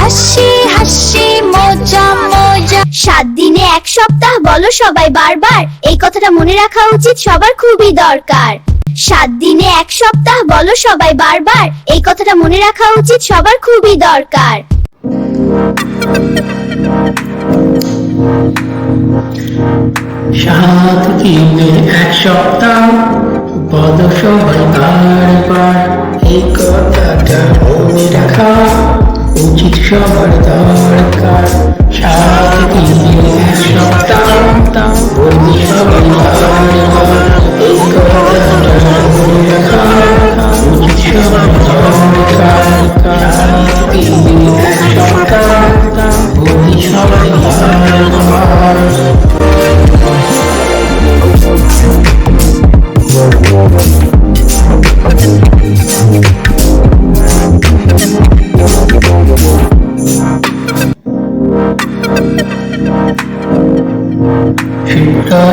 হাসি হাসি মজা মজা। 7 দিনে 1 সপ্তাহ বলো সবাই বারবার, এই কথাটা মনে রাখা উচিত সবার, খুবই দরকার। 7 দিনে 1 সপ্তাহ বলো সবাই বারবার, এই কথাটা মনে রাখা উচিত সবার, খুবই দরকার। 7 দিনে 1 সপ্তাহ বলো সবাই বারবার, এই কথাটা মনে রাখা উচিত সবার দরকার। 7 দিনে 1 সপ্তাহ বলো সবাই বারবার, এই কথাটা মনে রাখা উচিত সবার দরকার। 7 দিনে 1 সপ্তাহ বলো সবাই বারবার।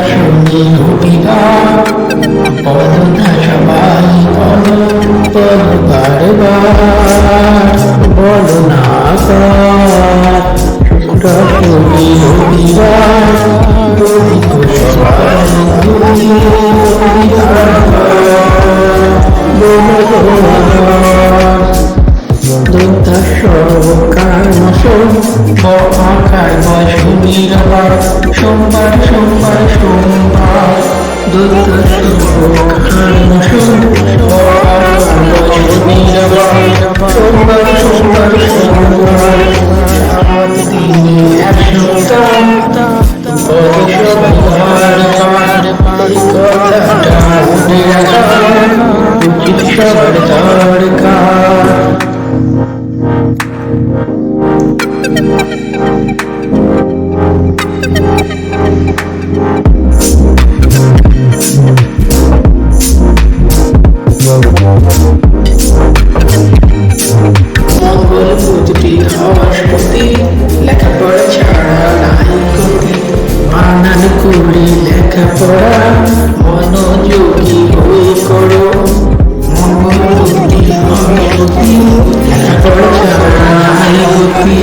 শুনি রবিবার বলো না সবাই, বলো বলো বারবার, বলো না শুনি রবিবার বলি তো সবাই, সোমবার সোমবার সোমবার সোমবার, সোমবার সোমবার সোমবার। 7 দিনে 1 সপ্তাহ বলো সবাই বারবার, এই কথাটা মনে রাখা উচিত সবার দরকার। মঙ্গল বুদ্ধি হওয়ার প্রতি লেখাপড়া ছাড়া নাই গতি, বানান করে লেখাপড়া মনোযোগী হয়ে করো। মঙ্গল বুদ্ধি হওয়ার প্রতি লেখাপড়া ছাড়া নাই গতি,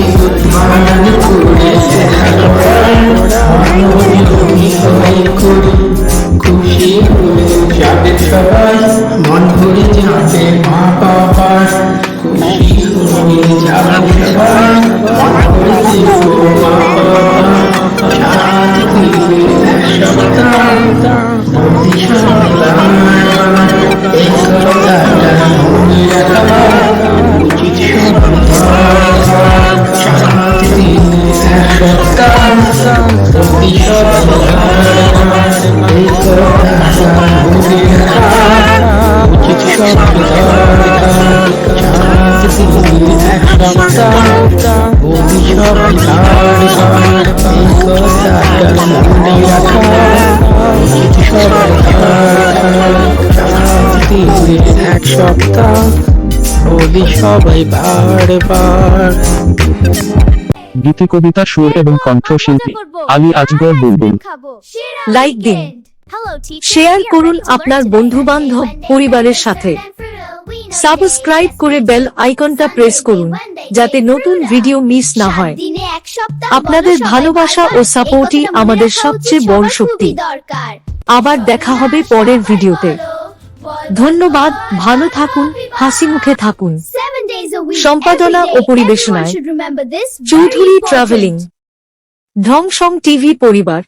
বানান করে লেখাপড়া মনোযোগী হয়ে করো। খুশি হয়ে যাবে সবাই, মন ভরে যাবে মা বাবার, খুশি হয়ে যাবে সবাই, মন ভরে দেবো মা বাবা। 7 দিনে 1 সপ্তাহ বলি সবাই বারবার, এই কথাটা মনে রাখা উচিত সবার দরকার। 7 দিনে 1 সপ্তাহ বলি সবাই বারবার, এই কথাটা মনে রাখা উচিত সবার দরকার। 7 দিনে 1 সপ্তাহ বলি সবাই বারবার, এই কথাটা মনে রাখা উচিত সবার দরকার। 7 দিনে 1 সপ্তাহ বলি সবাই বারবার। গীতি, কবিতা, সুর এবং কণ্ঠশিল্পী আলী আজগর বুলবুল। লাইক দিন, শেয়ার করুন আপনার বন্ধু-বান্ধব, পরিবারের সাথে। সাবস্ক্রাইব করে বেল আইকনটা প্রেস করুন যাতে নতুন ভিডিও মিস না হয়। আপনাদের ভালোবাসা ও সাপোর্টই আমাদের সবচেয়ে বড় শক্তি। আবার দেখা হবে পরের ভিডিওতে। ধন্যবাদ, ভালো থাকুন, হাসি মুখে থাকুন। সম্পাদনা ও পরিবেশনায় চৌধুরী ট্রাভেলিং, ঢং সং টিভি পরিবার।